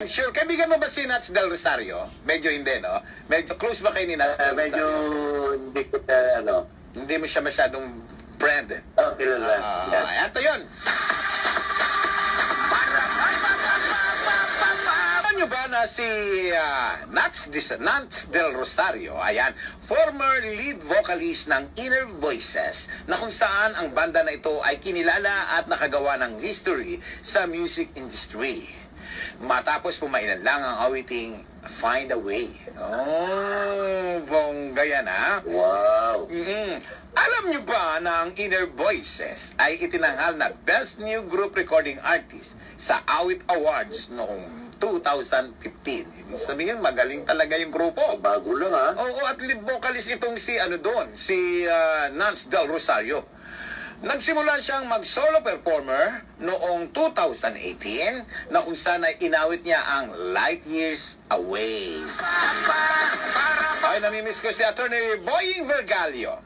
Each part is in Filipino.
Sure, kaibigan mo ba si Nats Del Rosario? Medyo hindi, no? Medyo close ba kayo ni Nats Del Medyo Rosario? hindi ko siya, Hindi mo siya masyadong friend. kilala. Yan. Ito yun. Alam nyo ba na si Nats Del Rosario, ayan, former lead vocalist ng Inner Voices, na kung saan ang banda na ito ay kinilala at nakagawa ng history sa music industry. Matapos pumailan lang ang awiting Find a Way. Oh, bongga yan, ha? Wow. Alam nyo ba na ang Inner Voices ay itinanghal na Best New Group Recording Artist sa Awit Awards noong 2015. Ibig sabihin, magaling talaga yung grupo. Bago lang, ha? Oo, at lead vocalist itong si Nats Del Rosario. Nagsimula siyang mag-solo performer noong 2018 na kung saan ay inawit niya ang Light Years Away. Ay, namimiss ko si Attorney Boying Vergalio.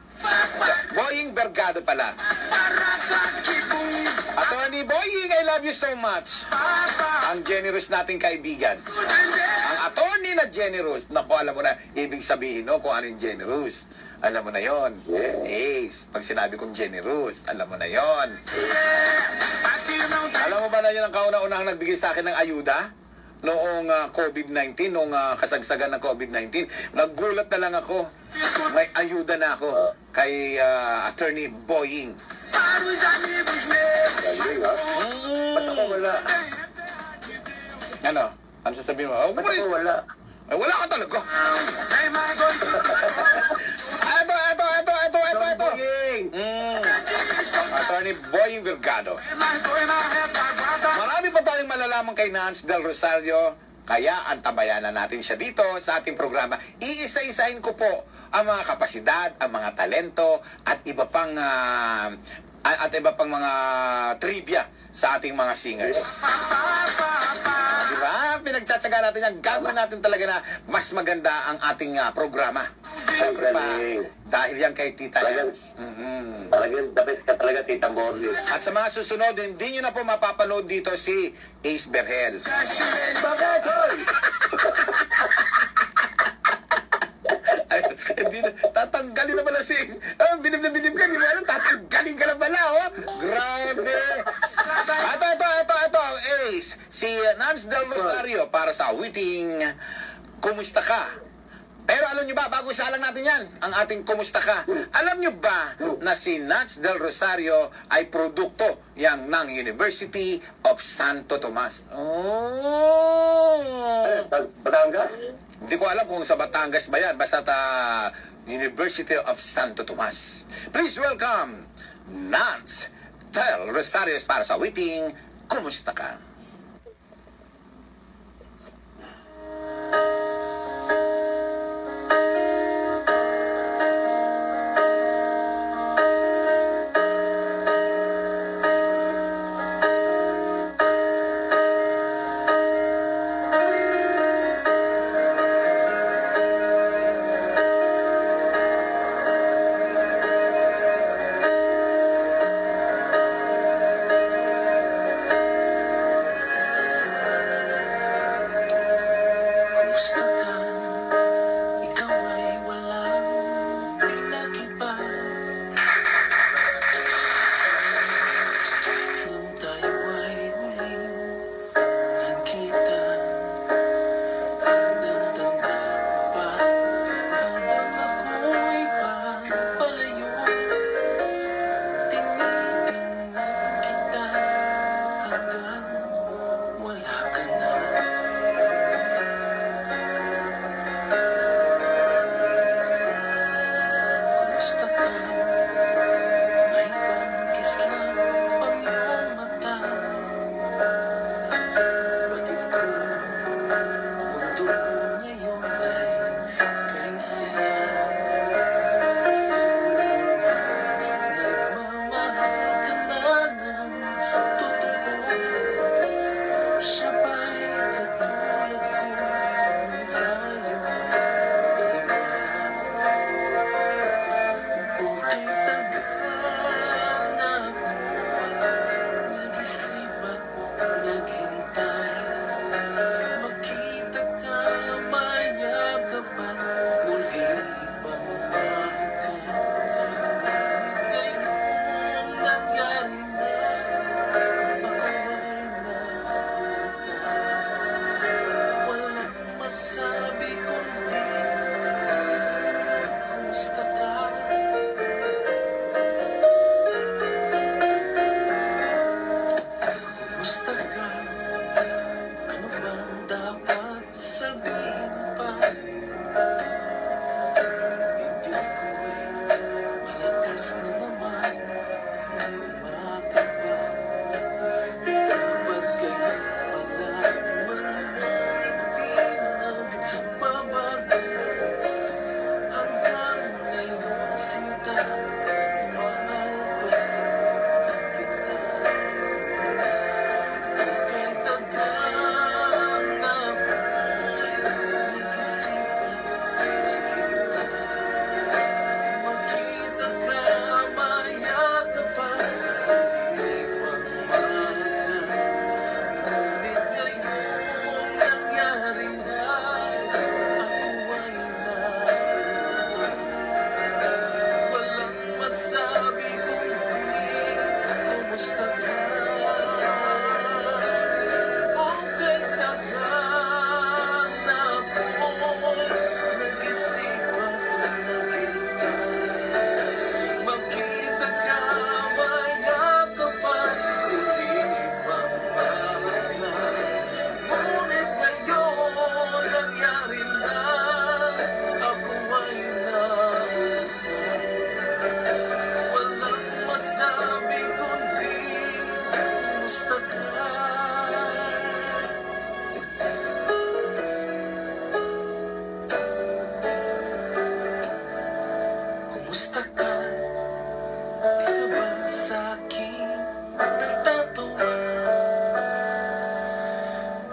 Boying Vergado pala. Attorney Boying, I love you so much. Ang generous nating kaibigan. Ang attorney na generous. Naku, alam mo na, ibig sabihin no, kung anong generous. Alam mo na yon. Yes. Pag sinabi kong generous, alam mo na yon. Alam mo ba na yun ang kauna-unahang nagbigay sa akin ng ayuda? Noong COVID-19, noong kasagsagan ng COVID-19, naggulat na lang ako. May ayuda na ako kay Attorney Boying. Galing, ha? Ba't ako wala? Ano? Ano sasabihin mo? Ba't ako wala? Ay, wala ka talaga. Ito. Boying! Attorney Boying Vergado. Marami pa tayong malalaman kay Nats Del Rosario, kaya antabayanan natin siya dito sa ating programa. Iisa-isahin ko po ang mga kapasidad, ang mga talento, at iba pang mga trivia sa ating mga singers. Diba? Pinagtsatsaga natin yan. Gagawin natin talaga na mas maganda ang ating programa. Siyempre pa, dahil yan kay Tita Ernst. Talagang the best ka talaga, Tita Morley. At sa mga susunod, hindi nyo na po mapapanood dito si Ace Berhel. Bakit, Hoy? Ay, hindi na, tatanggalin na pala si Ace. Bilib na bilib ka, di ba? Tatanggalin ka na pala, oh. Grabe. Ito, Ace. Si Nats Del Rosario para sa awiting Kumusta Ka? Pero alam nyo ba, bago isa lang natin yan, ang ating Kumusta Ka. Alam nyo ba na si Nats Del Rosario ay produkto yang ng University of Santo Tomas? Oh! Batangas? Hindi ko alam kung sa Batangas ba yan, basta University of Santo Tomas. Please welcome Nats Del Rosario para sa awiting Kumusta Ka? Kumusta ka? Ikaw ay walang pinagiba. Nung tayo ay muling nagkita, tandang-tanda ko pa habang ako'y papalayo. Tinitingnan kita hanggang wala ka na. dapat sabihin pa. Dibdib ko'y malakas na naman kumakaba. Dapat kayo malaman hindi nagbabago. Hanggang ngayon sinta, mahal pa kita. Kahit tagal na ako'y nag-isipan na kita. Makita ka, mayakapan, hindi pang mahal. Ngunit ngayong nangyari na, ako ay walang masabi kundi kumusta ka. Okay tagal na ako'y nag-isipan na kita. Makita ka, mayakapan, hindi pang mahal. Ngunit ngayon nangyari na, ako ay walang masabi kundi kumusta ka. Kumusta ka? Di ka ba sa'kin nagtatawa?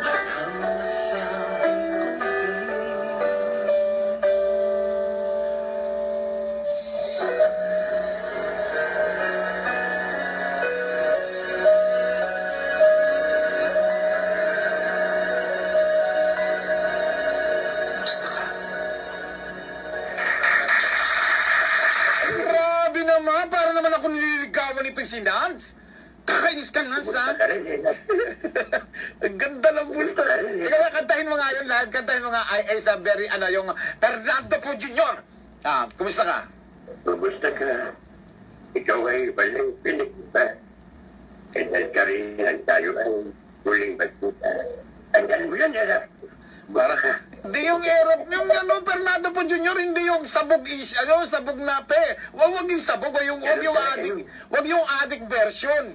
Walang masabi kundi kumusta ka? Grabe naman, para naman ako nililigawan nito si Nance. Kakainis ka, Nance, ha? Ka rin eh. Ang ganda ng gusto. Ikaw, kantahin mo nga yun lahat. Kantahin mo nga, ay sa very, yung Fernando Po Jr. Kumusta ka? Kumusta ka? Ikaw ay walang pinagpa. Kailan ka rin ang tayo ay huling bagkuta. Tanggal mo yan, Erap. Para, hindi yung erap, yung Fernando Po Jr., hindi yung sabog sabog nape. Wag yung sabog, wag yung addict version.